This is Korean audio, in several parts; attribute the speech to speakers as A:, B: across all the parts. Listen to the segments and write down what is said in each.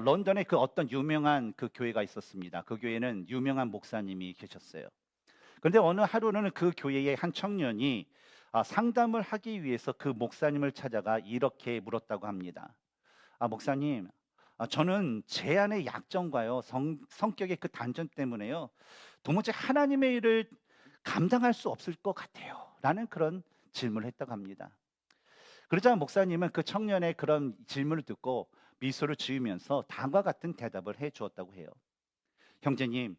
A: 런던에 그 어떤 유명한 그 교회가 있었습니다. 그 교회는 유명한 목사님이 계셨어요. 그런데 어느 하루는 그 교회의 한 청년이 상담을 하기 위해서 그 목사님을 찾아가 이렇게 물었다고 합니다. 목사님, 저는 제 안의 약점과요, 성격의 그 단점 때문에요, 도무지 하나님의 일을 감당할 수 없을 것 같아요. 라는 그런 질문을 했다고 합니다. 그러자 목사님은 그 청년의 그런 질문을 듣고 미소를 지으면서 다음과 같은 대답을 해 주었다고 해요. 형제님,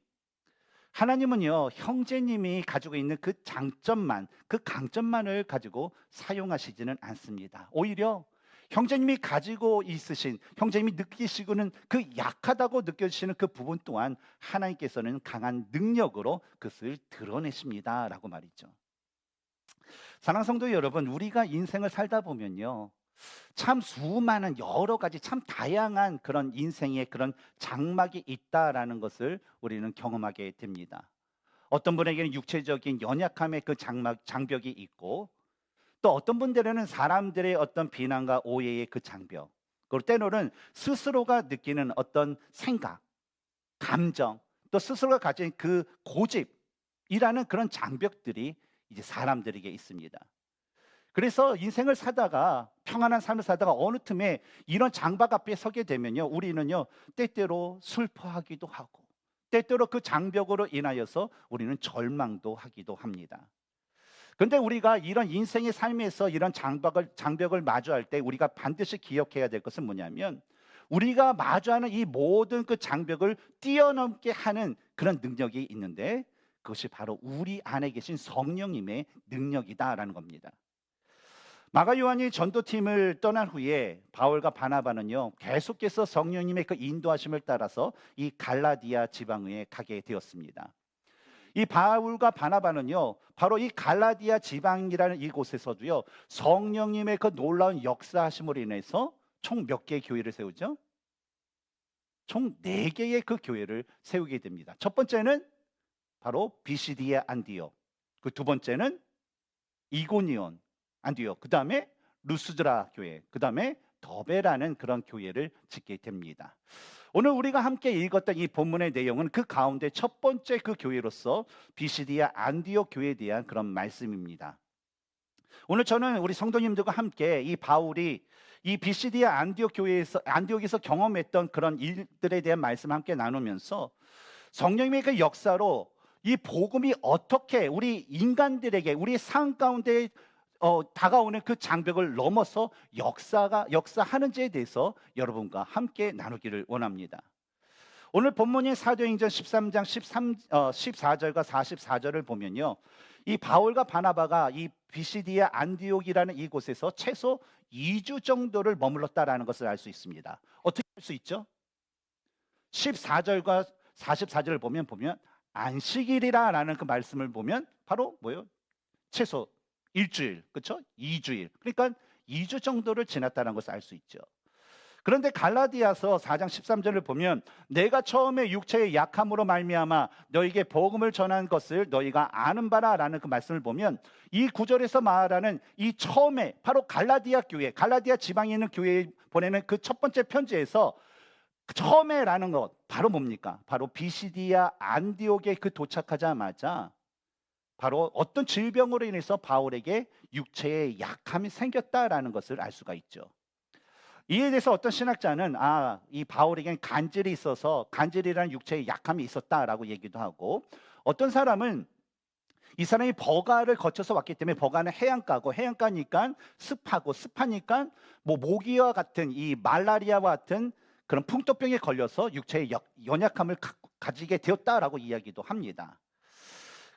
A: 하나님은요, 형제님이 가지고 있는 그 장점만, 그 강점만을 가지고 사용하시지는 않습니다. 오히려 형제님이 가지고 있으신, 형제님이 느끼시고는 그 약하다고 느껴지시는 그 부분 또한 하나님께서는 강한 능력으로 그것을 드러내십니다. 라고 말이죠. 사랑하는 성도 여러분, 우리가 인생을 살다 보면요, 참 수많은 여러 가지 참 다양한 그런 인생의 그런 장막이 있다라는 것을 우리는 경험하게 됩니다. 어떤 분에게는 육체적인 연약함의 그 장벽이 있고, 또 어떤 분들에는 사람들의 어떤 비난과 오해의 그 장벽, 그리고 때로는 스스로가 느끼는 어떤 생각, 감정, 또 스스로가 가진 그 고집이라는 그런 장벽들이 이제 사람들에게 있습니다. 그래서 인생을 사다가 평안한 삶을 사다가 어느 틈에 이런 장박 앞에 서게 되면요, 우리는요 때때로 슬퍼하기도 하고 때때로 그 장벽으로 인하여서 우리는 절망도 하기도 합니다. 그런데 우리가 이런 인생의 삶에서 이런 장벽을 마주할 때 우리가 반드시 기억해야 될 것은 뭐냐면, 우리가 마주하는 이 모든 그 장벽을 뛰어넘게 하는 그런 능력이 있는데, 그것이 바로 우리 안에 계신 성령님의 능력이다라는 겁니다. 마가 요한이 전도팀을 떠난 후에 바울과 바나바는요, 계속해서 성령님의 그 인도하심을 따라서 이 갈라디아 지방에 가게 되었습니다. 이 바울과 바나바는요, 바로 이 갈라디아 지방이라는 이곳에서도요, 성령님의 그 놀라운 역사하심으로 인해서 총 몇 개의 교회를 세우죠? 총 4개의 그 교회를 세우게 됩니다. 첫 번째는 바로 비시디아 안디옥, 그 두 번째는 이고니온 안디옥, 그 다음에 루스드라 교회, 그 다음에 더베라는 그런 교회를 짓게 됩니다. 오늘 우리가 함께 읽었던 이 본문의 내용은 그 가운데 첫 번째 그 교회로서 비시디아 안디옥 교회에 대한 그런 말씀입니다. 오늘 저는 우리 성도님들과 함께 이 바울이 이 비시디아 안디옥에서 경험했던 그런 일들에 대한 말씀을 함께 나누면서 성령님의 그 역사로 이 복음이 어떻게 우리 인간들에게 우리 삶 가운데 다가오는 그 장벽을 넘어서 역사하는지에 대해서 여러분과 함께 나누기를 원합니다. 오늘 본문인 사도행전 13장 14절과 44절을 보면요, 이 바울과 바나바가 이 비시디아 안디옥이라는 이곳에서 최소 2주 정도를 머물렀다라는 것을 알 수 있습니다. 어떻게 알 수 있죠? 14절과 44절을 보면 안식일이라는 그 말씀을 보면 바로 뭐예요? 최소 일주일, 그렇죠? 2주일. 그러니까 2주 정도를 지났다는 것을 알 수 있죠. 그런데 갈라디아서 4장 13절을 보면 내가 처음에 육체의 약함으로 말미암아 너에게 복음을 전한 것을 너희가 아는 바라라는 그 말씀을 보면, 이 구절에서 말하는 이 처음에 바로 갈라디아 교회, 갈라디아 지방에 있는 교회에 보내는 그 첫 번째 편지에서 처음에라는 것 바로 뭡니까? 바로 비시디아 안디옥에 그 도착하자마자 바로 어떤 질병으로 인해서 바울에게 육체의 약함이 생겼다라는 것을 알 수가 있죠. 이에 대해서 어떤 신학자는 이 바울에게는 간질이 있어서 간질이라는 육체의 약함이 있었다라고 얘기도 하고, 어떤 사람은 이 사람이 버가를 거쳐서 왔기 때문에 버가는 해안가고 해안가니까 습하고 습하니까 뭐 모기와 같은 이 말라리아와 같은 그런 풍토병에 걸려서 육체의 연약함을 가지게 되었다라고 이야기도 합니다.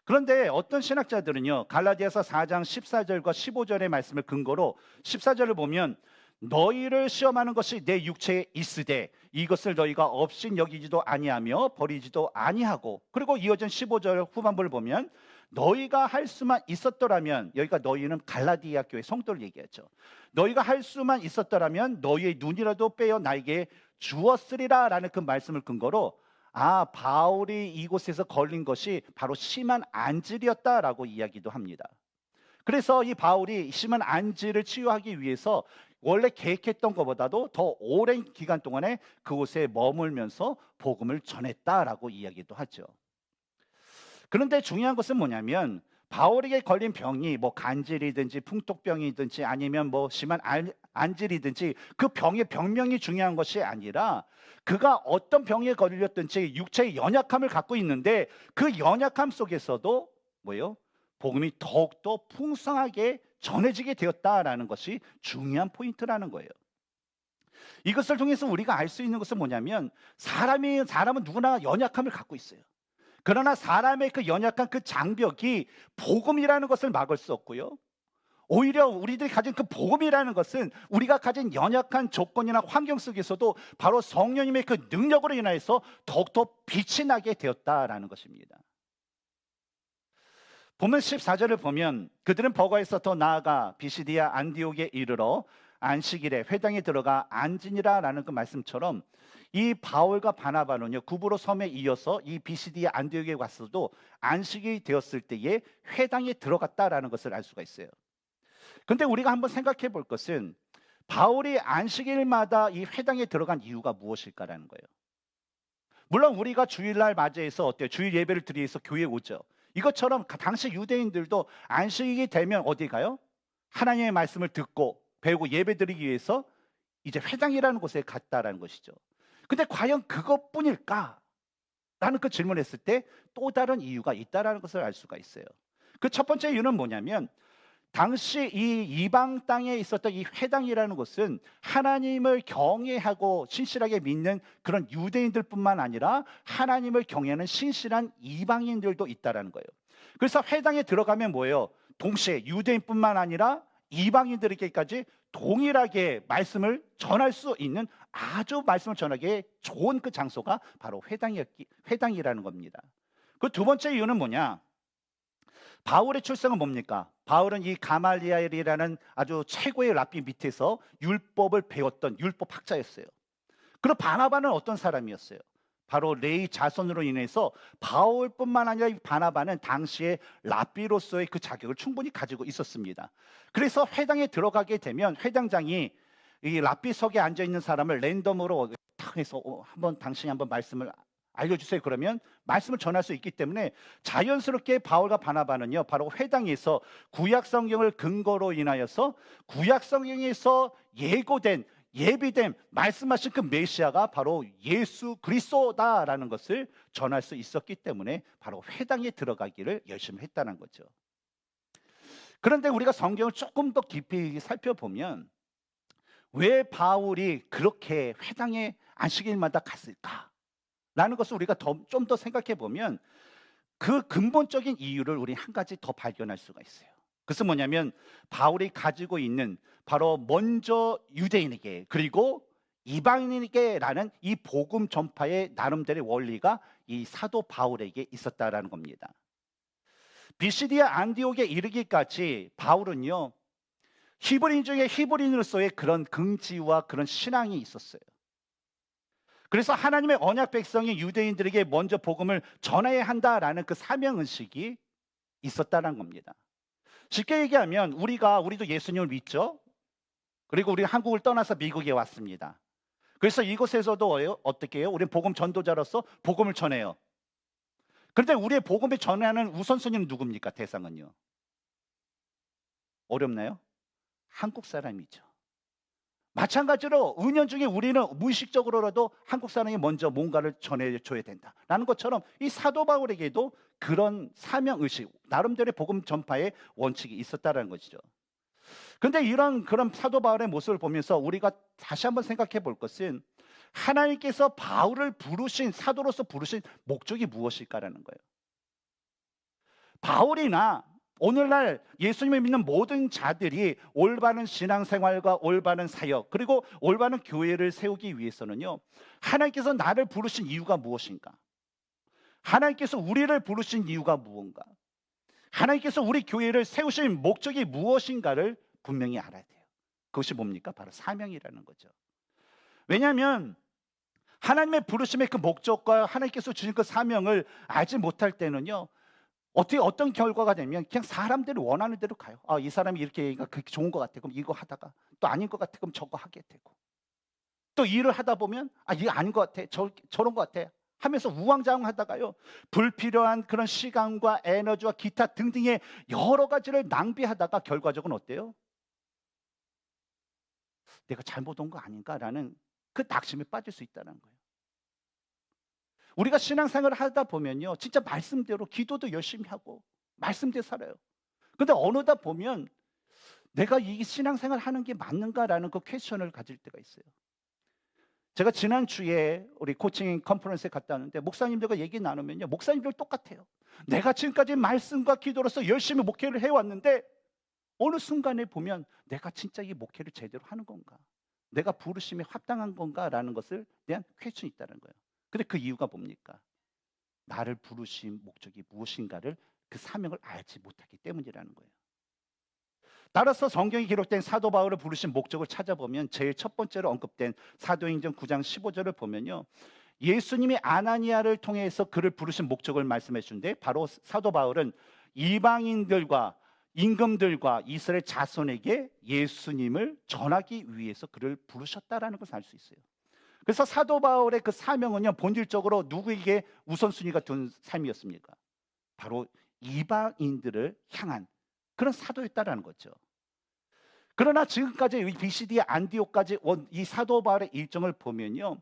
A: 그런데 어떤 신학자들은요, 갈라디아서 4장 14절과 15절의 말씀을 근거로 14절을 보면 너희를 시험하는 것이 내 육체에 있으되 이것을 너희가 없인 여기지도 아니하며 버리지도 아니하고, 그리고 이어진 15절 후반부를 보면 너희가 할 수만 있었더라면, 여기가 너희는 갈라디아 교회 성도를 얘기하죠. 너희가 할 수만 있었더라면 너희의 눈이라도 빼어 나에게 주었으리라 라는 그 말씀을 근거로 바울이 이곳에서 걸린 것이 바로 심한 안질이었다라고 이야기도 합니다. 그래서 이 바울이 심한 안질을 치유하기 위해서 원래 계획했던 것보다도 더 오랜 기간 동안에 그곳에 머물면서 복음을 전했다라고 이야기도 하죠. 그런데 중요한 것은 뭐냐면 바울에게 걸린 병이 뭐 간질이든지 풍토병이든지 아니면 뭐 심한 안질이든지 그 병의 병명이 중요한 것이 아니라 그가 어떤 병에 걸렸든지 육체의 연약함을 갖고 있는데 그 연약함 속에서도 뭐예요? 복음이 더욱더 풍성하게 전해지게 되었다라는 것이 중요한 포인트라는 거예요. 이것을 통해서 우리가 알 수 있는 것은 뭐냐면 사람은 누구나 연약함을 갖고 있어요. 그러나 사람의 그 연약한 그 장벽이 복음이라는 것을 막을 수 없고요. 오히려 우리들이 가진 그 복음이라는 것은 우리가 가진 연약한 조건이나 환경 속에서도 바로 성령님의 그 능력으로 인하여서 더욱더 빛이 나게 되었다라는 것입니다. 본문 14절을 보면 그들은 버가에서 더 나아가 비시디아 안디옥에 이르러 안식일에 회당에 들어가 앉으니라라는 그 말씀처럼 이 바울과 바나바는요 구브로 섬에 이어서 이 비시디아 안디옥에 갔어도 안식이 되었을 때에 회당에 들어갔다라는 것을 알 수가 있어요. 그런데 우리가 한번 생각해 볼 것은 바울이 안식일마다 이 회당에 들어간 이유가 무엇일까라는 거예요. 물론 우리가 주일날 맞이해서 어때요? 주일 예배를 드리기 위해서 교회에 오죠. 이것처럼 당시 유대인들도 안식이 되면 어디 가요? 하나님의 말씀을 듣고 배우고 예배 드리기 위해서 이제 회당이라는 곳에 갔다라는 것이죠. 근데 과연 그것뿐일까? 라는 그 질문을 했을 때 또 다른 이유가 있다라는 것을 알 수가 있어요. 그 첫 번째 이유는 뭐냐면 당시 이 이방 땅에 있었던 이 회당이라는 곳은 하나님을 경외하고 신실하게 믿는 그런 유대인들뿐만 아니라 하나님을 경외하는 신실한 이방인들도 있다라는 거예요. 그래서 회당에 들어가면 뭐예요? 동시에 유대인뿐만 아니라 이방인들에게까지 동일하게 말씀을 전할 수 있는 아주 말씀을 전하기에 좋은 그 장소가 바로 회당이라는 겁니다. 그 두 번째 이유는 뭐냐? 바울의 출생은 뭡니까? 바울은 이 가말리엘이라는 아주 최고의 랍비 밑에서 율법을 배웠던 율법 학자였어요. 그리고 바나바는 어떤 사람이었어요? 바로 레위 자손으로 인해서 바울뿐만 아니라 이 바나바는 당시에 랍비로서의 그 자격을 충분히 가지고 있었습니다. 그래서 회당에 들어가게 되면 회당장이 이 랍비석에 앉아 있는 사람을 랜덤으로 탁 해서 한번 당신이 한번 말씀을 알려주세요. 그러면 말씀을 전할 수 있기 때문에 자연스럽게 바울과 바나바는요 바로 회당에서 구약 성경을 근거로 인하여서 구약 성경에서 예고된 예비된 말씀하신 그 메시아가 바로 예수 그리스도다라는 것을 전할 수 있었기 때문에 바로 회당에 들어가기를 열심히 했다는 거죠. 그런데 우리가 성경을 조금 더 깊이 살펴보면 왜 바울이 그렇게 회당에 안식일마다 갔을까? 라는 것을 우리가 좀 더 생각해 보면 그 근본적인 이유를 우리 한 가지 더 발견할 수가 있어요. 그것은 뭐냐면 바울이 가지고 있는 바로 먼저 유대인에게 그리고 이방인에게라는 이 복음 전파의 나름대로의 원리가 이 사도 바울에게 있었다라는 겁니다. 비시디아 안디옥에 이르기까지 바울은요 히브리인 중에 히브리인으로서의 그런 긍지와 그런 신앙이 있었어요. 그래서 하나님의 언약 백성인 유대인들에게 먼저 복음을 전해야 한다라는 그 사명의식이 있었다는 겁니다. 쉽게 얘기하면 우리도 예수님을 믿죠. 그리고 우리 한국을 떠나서 미국에 왔습니다. 그래서 이곳에서도 어떻게 해요? 우리는 복음 전도자로서 복음을 전해요. 그런데 우리의 복음을 전하는 우선순위는 누굽니까? 대상은요. 어렵나요? 한국 사람이죠. 마찬가지로 은연중에 우리는 무의식적으로라도 한국 사람이 먼저 뭔가를 전해줘야 된다라는 것처럼 이 사도 바울에게도 그런 사명의식, 나름대로의 복음 전파의 원칙이 있었다는 것이죠. 그런데 그런 사도 바울의 모습을 보면서 우리가 다시 한번 생각해 볼 것은 하나님께서 바울을 부르신 사도로서 부르신 목적이 무엇일까라는 거예요. 바울이나 오늘날 예수님을 믿는 모든 자들이 올바른 신앙생활과 올바른 사역 그리고 올바른 교회를 세우기 위해서는요 하나님께서 나를 부르신 이유가 무엇인가? 하나님께서 우리를 부르신 이유가 무언가? 하나님께서 우리 교회를 세우신 목적이 무엇인가를 분명히 알아야 돼요. 그것이 뭡니까? 바로 사명이라는 거죠. 왜냐하면 하나님의 부르심의 그 목적과 하나님께서 주신 그 사명을 알지 못할 때는요 어떤 결과가 되면 그냥 사람들이 원하는 대로 가요. 이 사람이 이렇게 얘기가 그렇게 좋은 것 같아. 그럼 이거 하다가 또 아닌 것 같아. 그럼 저거 하게 되고. 또 일을 하다 보면 이게 아닌 것 같아. 저런 것 같아. 하면서 우왕좌왕하다가요. 불필요한 그런 시간과 에너지와 기타 등등의 여러 가지를 낭비하다가 결과적으로 어때요? 내가 잘못 온 거 아닌가라는 그 낙심에 빠질 수 있다는 거예요. 우리가 신앙생활을 하다 보면요. 진짜 말씀대로 기도도 열심히 하고 말씀대로 살아요. 근데 어느덧 보면 '내가 이 신앙생활 하는 게 맞는가?'라는 그 퀘스천을 가질 때가 있어요. 제가 지난주에 우리 코칭 컨퍼런스에 갔다 왔는데 목사님들과 얘기 나누면요. 목사님들 똑같아요. 내가 지금까지 말씀과 기도로서 열심히 목회를 해 왔는데 어느 순간에 보면 '내가 진짜 이 목회를 제대로 하는 건가? 내가 부르심에 합당한 건가?'라는 것을 대한 퀘스천이 있다는 거예요. 근데 그 이유가 뭡니까? 나를 부르신 목적이 무엇인가를 그 사명을 알지 못하기 때문이라는 거예요. 따라서 성경에 기록된 사도 바울을 부르신 목적을 찾아보면 제일 첫 번째로 언급된 사도행전 9장 15절을 보면요. 예수님이 아나니아를 통해서 그를 부르신 목적을 말씀해 주는데 바로 사도 바울은 이방인들과 임금들과 이스라엘 자손에게 예수님을 전하기 위해서 그를 부르셨다라는 것을 알 수 있어요. 그래서 사도 바울의 그 사명은요, 본질적으로 누구에게 우선순위가 둔 삶이었습니까? 바로 이방인들을 향한 그런 사도였다라는 거죠. 그러나 지금까지 BCD 안디옥까지 온 이 사도 바울의 일정을 보면요.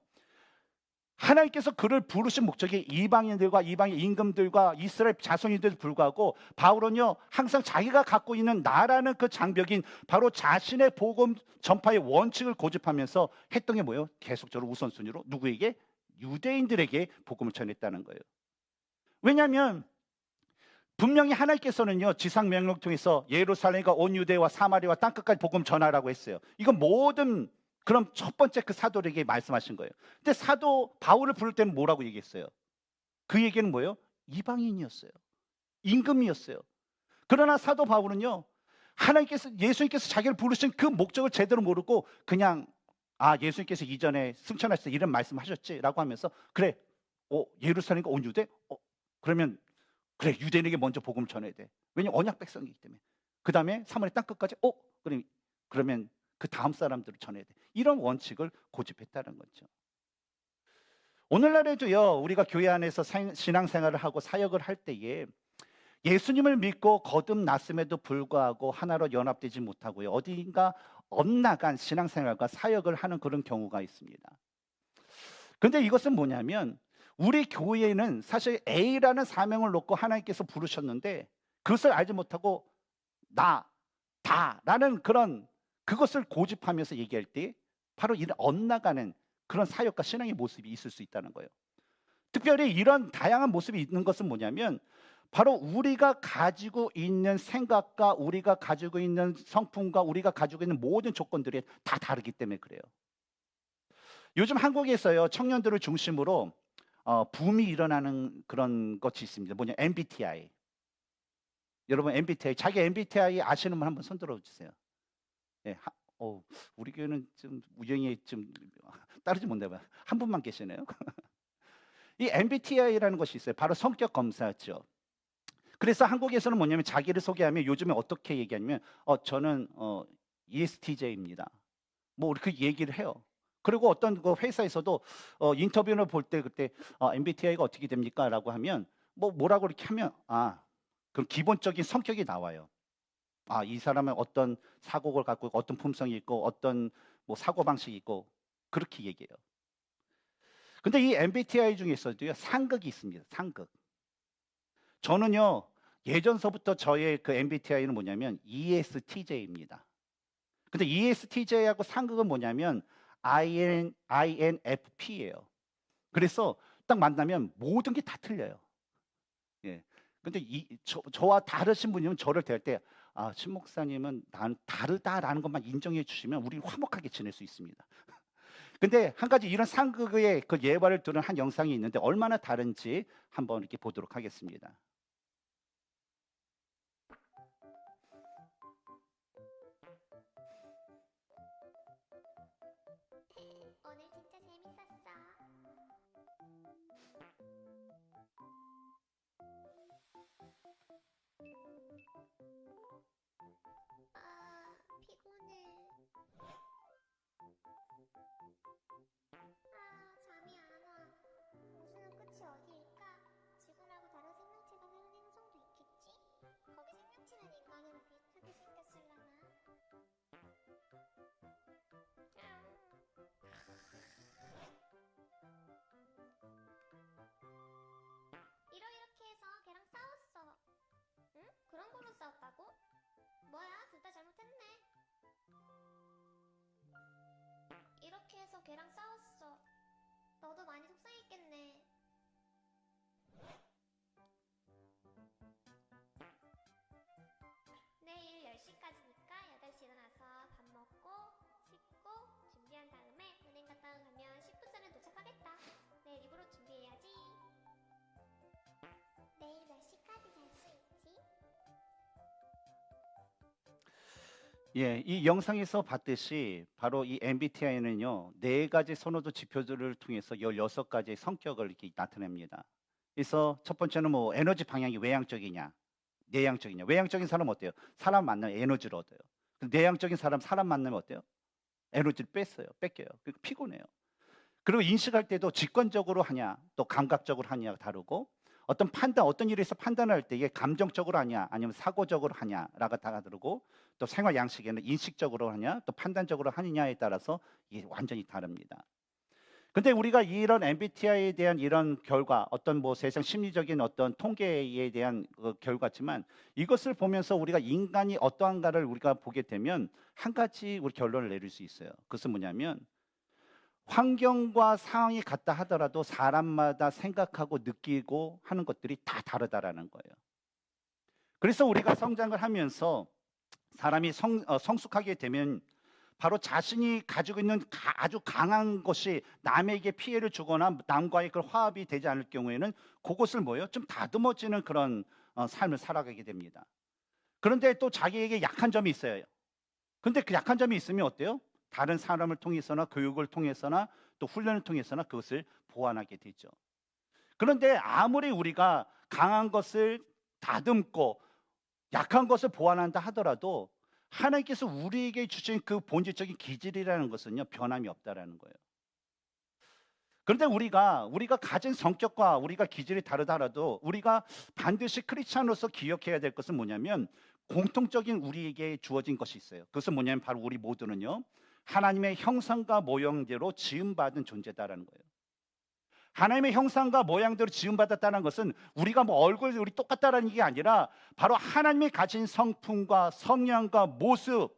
A: 하나님께서 그를 부르신 목적이 이방인들과 이방인 임금들과 이스라엘 자손인데도 불구하고 바울은요 항상 자기가 갖고 있는 나라는 그 장벽인 바로 자신의 복음 전파의 원칙을 고집하면서 했던 게 뭐예요? 계속적으로 우선순위로 누구에게? 유대인들에게 복음을 전했다는 거예요. 왜냐하면 분명히 하나님께서는요 지상 명령 통해서 예루살렘과 온 유대와 사마리아와 땅끝까지 복음 전하라고 했어요. 이건 모든 그럼 첫 번째 그 사도에게 말씀하신 거예요. 근데 사도 바울을 부를 때는 뭐라고 얘기했어요? 그 얘기는 뭐예요? 이방인이었어요. 임금이었어요. 그러나 사도 바울은요 하나님께서 예수님께서 자기를 부르신 그 목적을 제대로 모르고 그냥 예수님께서 이전에 승천하실 때 이런 말씀하셨지라고 하면서 그래 예루살렘과 온 유대 그러면 그래 유대인에게 먼저 복음을 전해야 돼. 왜냐면 언약 백성이기 때문에. 그다음에 사마리아 땅 끝까지 그러면 그 다음 사람들을 전해야 돼. 이런 원칙을 고집했다는 거죠. 오늘날에도요. 우리가 교회 안에서 신앙생활을 하고 사역을 할 때에 예수님을 믿고 거듭났음에도 불구하고 하나로 연합되지 못하고요. 어디인가 엇나간 신앙생활과 사역을 하는 그런 경우가 있습니다. 근데 이것은 뭐냐면 우리 교회는 사실 A라는 사명을 놓고 하나님께서 부르셨는데 그것을 알지 못하고 나, 다라는 그런 그것을 고집하면서 얘기할 때 바로 이런 엇나가는 그런 사역과 신앙의 모습이 있을 수 있다는 거예요. 특별히 이런 다양한 모습이 있는 것은 뭐냐면 바로 우리가 가지고 있는 생각과 우리가 가지고 있는 성품과 우리가 가지고 있는 모든 조건들이 다 다르기 때문에 그래요. 요즘 한국에서요 청년들을 중심으로 붐이 일어나는 그런 것이 있습니다. 뭐냐 MBTI. 여러분 MBTI 자기 MBTI 아시는 분 한번 손 들어주세요. 예, 우리 교회는 좀 우영이 좀 따르지 못나 봐요. 한 분만 계시네요. 이 MBTI라는 것이 있어요. 바로 성격 검사죠. 그래서 한국에서는 뭐냐면 자기를 소개하면 요즘에 어떻게 얘기하냐면 저는 ESTJ입니다. 뭐 이렇게 얘기를 해요. 그리고 어떤 그 회사에서도 인터뷰를 볼 때 그때 MBTI가 어떻게 됩니까?라고 하면 뭐라고 이렇게 하면 그럼 기본적인 성격이 나와요. 이 사람은 어떤 사고를 갖고 있고 어떤 품성이 있고 어떤 뭐 사고 방식이 있고 그렇게 얘기해요. 근데 이 MBTI 중에서도요 상극이 있습니다. 상극. 저는요 예전서부터 저의 그 MBTI는 뭐냐면 ESTJ입니다. 근데 ESTJ하고 상극은 뭐냐면 INFP예요. 그래서 딱 만나면 모든 게 다 틀려요. 예. 근데 저와 다르신 분이면 저를 대할 때 신 목사님은 난 다르다라는 것만 인정해 주시면 우리 화목하게 지낼 수 있습니다. 근데 한 가지 이런 상극의 그 예화를 들은 한 영상이 있는데 얼마나 다른지 한번 이렇게 보도록 하겠습니다.
B: 오늘 진짜 재밌었어. 아, 피곤해. 아, 잠이 안 와. 우주는 끝이 어디일까? 지구라고 다른 생명체가 사는 행성도 있겠지? 거기 생명체는 인간이랑 비슷하게 생겼을라나? 이렇게 해서 걔랑 싸웠어. 응? 그런 걸로 싸웠다고? 뭐야, 둘 다 잘못했네. 이렇게 해서 걔랑 싸웠어. 너도 많이 속상했겠네. 내일 10시까지니까 8시 일어나서 밥 먹고 씻고 준비한 다음에 은행 갔다 가면 10분 전에 도착하겠다. 내일 입으로 준비해야지. 내일 몇 시까지 잘 수 있지?
A: 예, 이 영상에서 봤듯이 바로 이 MBTI는요, 네 가지 선호도 지표들을 통해서 16가지의 성격을 이렇게 나타냅니다. 그래서 첫 번째는 뭐 에너지 방향이 외향적이냐, 내향적이냐. 외향적인 사람은 어때요? 사람 만나면 에너지를 얻어요. 근데 내향적인 사람 만나면 어때요? 에너지를 뺏겨요. 그리고 피곤해요. 그리고 인식할 때도 직관적으로 하냐, 또 감각적으로 하냐가 다르고, 어떤 어떤 일에서 판단할 때 이게 감정적으로 하냐, 아니면 사고적으로 하냐라가 다르고, 또 생활 양식에는 인식적으로 하냐, 또 판단적으로 하느냐에 따라서 이게 완전히 다릅니다. 근데 우리가 이런 MBTI에 대한 이런 결과, 어떤 뭐 세상 심리적인 어떤 통계에 대한 결과지만, 이것을 보면서 우리가 인간이 어떠한가를 우리가 보게 되면 한 가지 우리 결론을 내릴 수 있어요. 그것은 뭐냐면, 환경과 상황이 같다 하더라도 사람마다 생각하고 느끼고 하는 것들이 다 다르다라는 거예요. 그래서 우리가 성장을 하면서 사람이 성숙하게 되면 바로 자신이 가지고 있는 아주 강한 것이 남에게 피해를 주거나 남과의 그 화합이 되지 않을 경우에는 그것을 뭐예요? 좀 다듬어지는 그런 삶을 살아가게 됩니다. 그런데 또 자기에게 약한 점이 있어요. 근데 그 약한 점이 있으면 어때요? 다른 사람을 통해서나 교육을 통해서나 또 훈련을 통해서나 그것을 보완하게 되죠. 그런데 아무리 우리가 강한 것을 다듬고 약한 것을 보완한다 하더라도 하나님께서 우리에게 주신 그 본질적인 기질이라는 것은요, 변함이 없다라는 거예요. 그런데 우리가 가진 성격과 우리가 기질이 다르더라도 우리가 반드시 크리스찬으로서 기억해야 될 것은 뭐냐면 공통적인 우리에게 주어진 것이 있어요. 그것은 뭐냐면 바로 우리 모두는요, 하나님의 형상과 모형대로 지음받은 존재다라는 거예요. 하나님의 형상과 모양대로 지음받았다는 것은 우리가 뭐 얼굴이 우리 똑같다라는 게 아니라 바로 하나님이 가진 성품과 성향과 모습,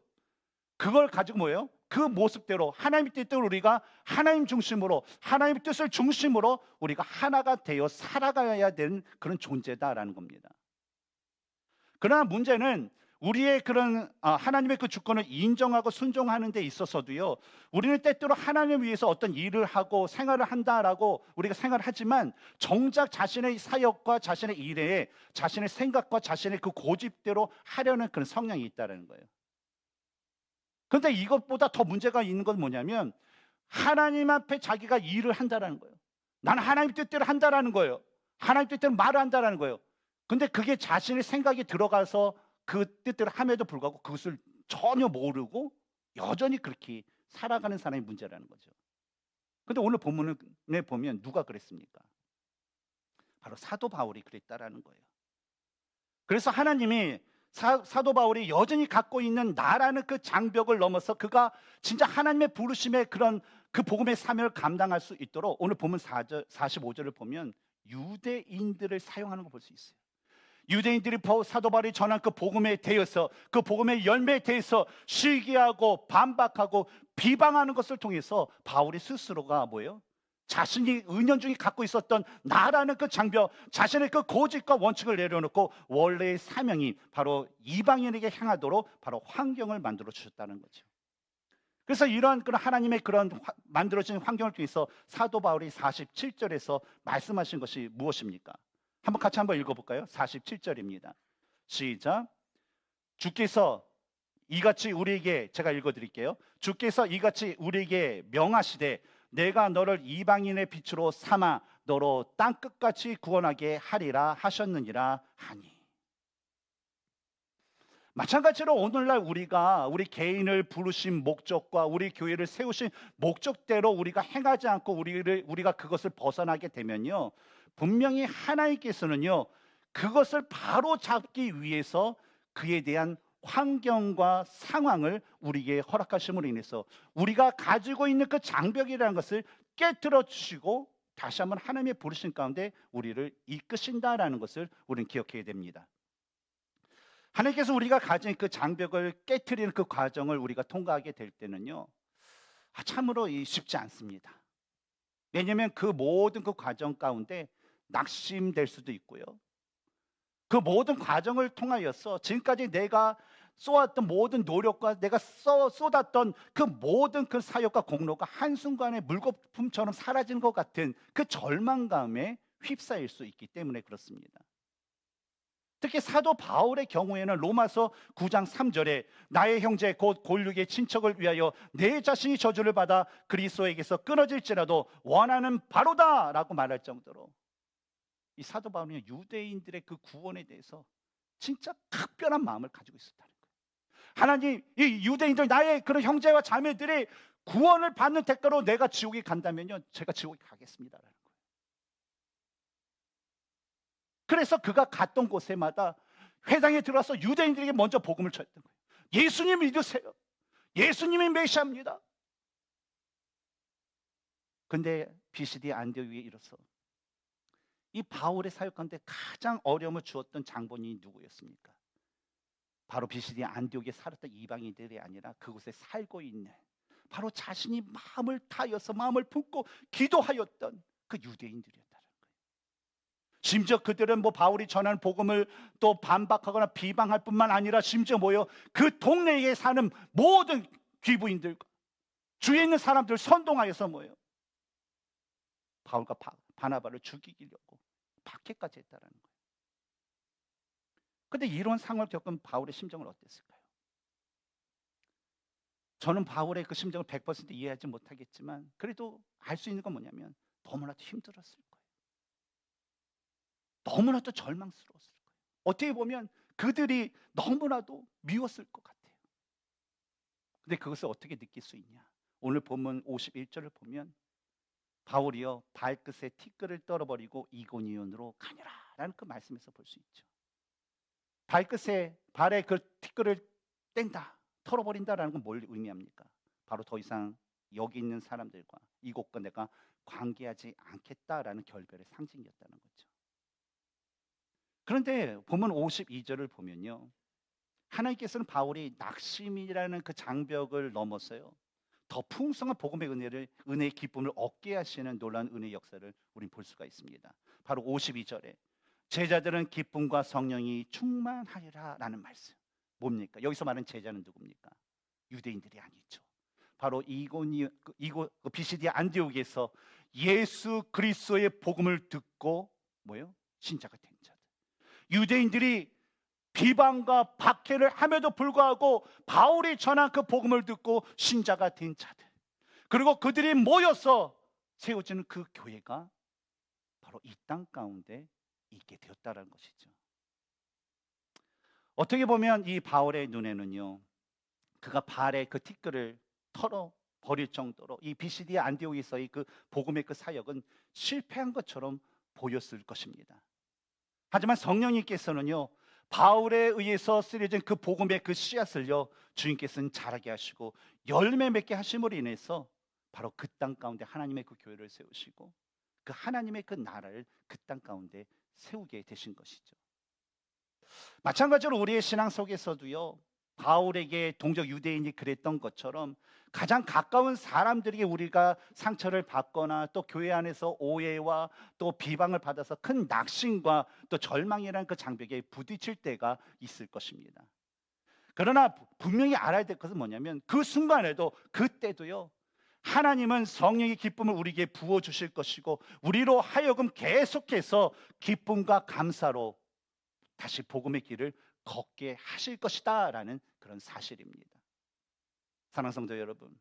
A: 그걸 가지고 뭐예요? 그 모습대로 하나님의 뜻대로 우리가 하나님 중심으로, 하나님의 뜻을 중심으로 우리가 하나가 되어 살아가야 되는 그런 존재다라는 겁니다. 그러나 문제는 우리의 그런 하나님의 그 주권을 인정하고 순종하는 데 있어서도요, 우리는 때때로 하나님을 위해서 어떤 일을 하고 생활을 한다라고 우리가 생각을 하지만 정작 자신의 사역과 자신의 일에 자신의 생각과 자신의 그 고집대로 하려는 그런 성향이 있다는 거예요. 그런데 이것보다 더 문제가 있는 건 뭐냐면 하나님 앞에 자기가 일을 한다는 거예요. 나는 하나님 뜻대로 한다는 거예요. 하나님 뜻대로 말을 한다는 거예요. 근데 그게 자신의 생각이 들어가서 그 뜻대로 함에도 불구하고 그것을 전혀 모르고 여전히 그렇게 살아가는 사람이 문제라는 거죠. 근데 오늘 본문에 보면 누가 그랬습니까? 바로 사도 바울이 그랬다라는 거예요. 그래서 하나님이 사도 바울이 여전히 갖고 있는 나라는 그 장벽을 넘어서 그가 진짜 하나님의 부르심의 그런 그 복음의 사명을 감당할 수 있도록 오늘 본문 45절을 보면 유대인들을 사용하는 걸 볼 수 있어요. 유대인들이 사도 바울이 전한 그 복음에 대해서, 그 복음의 열매에 대해서 시기하고 반박하고 비방하는 것을 통해서 바울이 스스로가 뭐예요? 자신이 은연중에 갖고 있었던 나라는 그 장벽, 자신의 그 고집과 원칙을 내려놓고 원래의 사명이 바로 이방인에게 향하도록 바로 환경을 만들어 주셨다는 거죠. 그래서 이러한 그런 하나님의 그런 만들어진 환경을 통해서 사도 바울이 47절에서 말씀하신 것이 무엇입니까? 같이 한번 읽어볼까요? 47절입니다. 시작. 주께서 이같이 우리에게, 제가 읽어드릴게요. 주께서 이같이 우리에게 명하시되 내가 너를 이방인의 빛으로 삼아 너로 땅끝같이 구원하게 하리라 하셨느니라 하니. 마찬가지로 오늘날 우리가 우리 개인을 부르신 목적과 우리 교회를 세우신 목적대로 우리가 행하지 않고 우리가 그것을 벗어나게 되면요, 분명히 하나님께서는요, 그것을 바로 잡기 위해서 그에 대한 환경과 상황을 우리에게 허락하심으로 인해서 우리가 가지고 있는 그 장벽이라는 것을 깨뜨려 주시고 다시 한번 하나님의 부르신 가운데 우리를 이끄신다라는 것을 우리는 기억해야 됩니다. 하나님께서 우리가 가진 그 장벽을 깨트리는 그 과정을 우리가 통과하게 될 때는요, 참으로 쉽지 않습니다. 왜냐하면 그 모든 그 과정 가운데 낙심될 수도 있고요, 그 모든 과정을 통하여서 지금까지 내가 쏘았던 모든 노력과 내가 쏟았던 그 모든 그 사역과 공로가 한순간에 물거품처럼 사라지는 것 같은 그 절망감에 휩싸일 수 있기 때문에 그렇습니다. 특히 사도 바울의 경우에는 로마서 9장 3절에 나의 형제 곧 골육의 친척을 위하여 내 자신이 저주를 받아 그리스도에게서 끊어질지라도 원하는 바로다라고 말할 정도로 이 사도 바울은 유대인들의 그 구원에 대해서 진짜 특별한 마음을 가지고 있었다는 거예요. 하나님, 이 유대인들 나의 그런 형제와 자매들이 구원을 받는 대가로 내가 지옥에 간다면요, 제가 지옥에 가겠습니다라는 거예요. 그래서 그가 갔던 곳에마다 회당에 들어와서 유대인들에게 먼저 복음을 전했던 거예요. 예수님 믿으세요. 예수님이 메시아입니다. 근데 비시디 안디옥에 이르러서 이 바울의 사역 가운데 가장 어려움을 주었던 장본인이 누구였습니까? 바로 비시디 안디옥에 살았던 이방인들이 아니라 그곳에 살고 있는 바로 자신이 마음을 다여서 마음을 품고 기도하였던 그 유대인들이었다는 거예요. 심지어 그들은 바울이 전하는 복음을 또 반박하거나 비방할 뿐만 아니라 심지어 그 동네에 사는 모든 귀부인들과 주위에 있는 사람들 선동하여서 바울과 바나바를 죽이려고 박해까지 했다라는 거예요. 그런데 이런 상황을 겪은 바울의 심정은 어땠을까요? 저는 바울의 그 심정을 100% 이해하지 못하겠지만 그래도 알 수 있는 건 뭐냐면 너무나도 힘들었을 거예요. 너무나도 절망스러웠을 거예요. 어떻게 보면 그들이 너무나도 미웠을 것 같아요. 근데 그것을 어떻게 느낄 수 있냐? 오늘 본문 51절을 보면 바울이요 발끝에 티끌을 떨어버리고 이고니온으로 가니라 라는 그 말씀에서 볼 수 있죠. 발에 그 티끌을 뗀다, 털어버린다라는 건 뭘 의미합니까? 바로 더 이상 여기 있는 사람들과 이곳과 내가 관계하지 않겠다라는 결별의 상징이었다는 거죠. 그런데 본문 52절을 보면요, 하나님께서는 바울이 낙심이라는 그 장벽을 넘어서요 더 풍성한 복음의 은혜의 기쁨을 얻게 하시는 놀라운 은혜의 역사를 우린 볼 수가 있습니다. 바로 52절에 제자들은 기쁨과 성령이 충만하리라 라는 말씀. 뭡니까? 여기서 말하는 제자는 누굽니까? 유대인들이 아니죠. 바로 비시디 안디옥에서 예수 그리스도의 복음을 듣고 신자가 된 자들. 유대인들이 비방과 박해를 함에도 불구하고 바울이 전한 그 복음을 듣고 신자가 된 자들, 그리고 그들이 모여서 세워지는 그 교회가 바로 이 땅 가운데 있게 되었다는 것이죠. 어떻게 보면 이 바울의 눈에는요, 그가 발에 그 티끌을 털어버릴 정도로 이 비시디 안디옥에서의 그 복음의 그 사역은 실패한 것처럼 보였을 것입니다. 하지만 성령님께서는요, 바울에 의해서 쓰여진 그 복음의 그 씨앗을요 주님께서는 자라게 하시고 열매 맺게 하심으로 인해서 바로 그 땅 가운데 하나님의 그 교회를 세우시고 그 하나님의 그 나라를 그 땅 가운데 세우게 되신 것이죠. 마찬가지로 우리의 신앙 속에서도요, 바울에게 동족 유대인이 그랬던 것처럼 가장 가까운 사람들에게 우리가 상처를 받거나 또 교회 안에서 오해와 또 비방을 받아서 큰 낙심과 또 절망이라는 그 장벽에 부딪힐 때가 있을 것입니다. 그러나 분명히 알아야 될 것은 뭐냐면 그 순간에도 그때도요, 하나님은 성령의 기쁨을 우리에게 부어주실 것이고 우리로 하여금 계속해서 기쁨과 감사로 다시 복음의 길을 걷게 하실 것이다 라는 그런 사실입니다. 사랑하는 성도 여러분,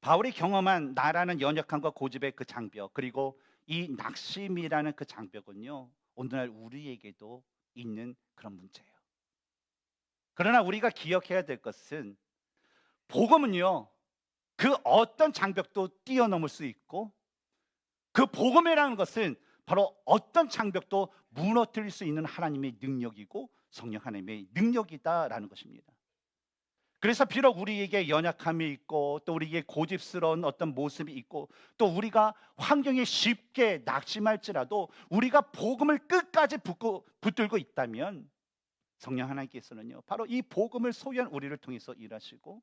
A: 바울이 경험한 나라는 연약함과 고집의 그 장벽, 그리고 이 낙심이라는 그 장벽은요 오늘날 우리에게도 있는 그런 문제예요. 그러나 우리가 기억해야 될 것은 복음은요, 그 어떤 장벽도 뛰어넘을 수 있고 그 복음이라는 것은 바로 어떤 장벽도 무너뜨릴 수 있는 하나님의 능력이고 성령 하나님의 능력이다라는 것입니다. 그래서 비록 우리에게 연약함이 있고 또 우리에게 고집스러운 어떤 모습이 있고 또 우리가 환경에 쉽게 낙심할지라도 우리가 복음을 끝까지 붙들고 있다면 성령 하나님께서는요, 바로 이 복음을 소유한 우리를 통해서 일하시고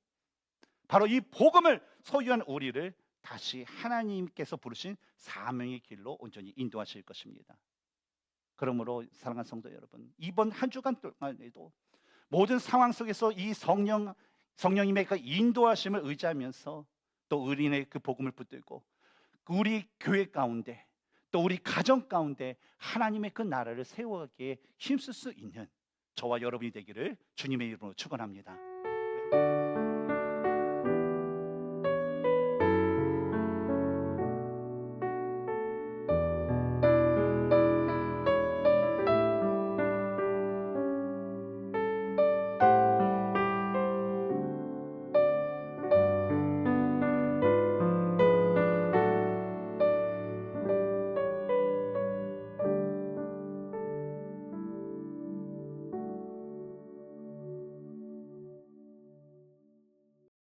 A: 바로 이 복음을 소유한 우리를 다시 하나님께서 부르신 사명의 길로 온전히 인도하실 것입니다. 그러므로 사랑하는 성도 여러분, 이번 한 주간 동안에도 모든 상황 속에서 이 성령님의 그 인도하심을 의지하면서 또 우리의 그 복음을 붙들고 우리 교회 가운데 또 우리 가정 가운데 하나님의 그 나라를 세워가기에 힘쓸 수 있는 저와 여러분이 되기를 주님의 이름으로 축원합니다.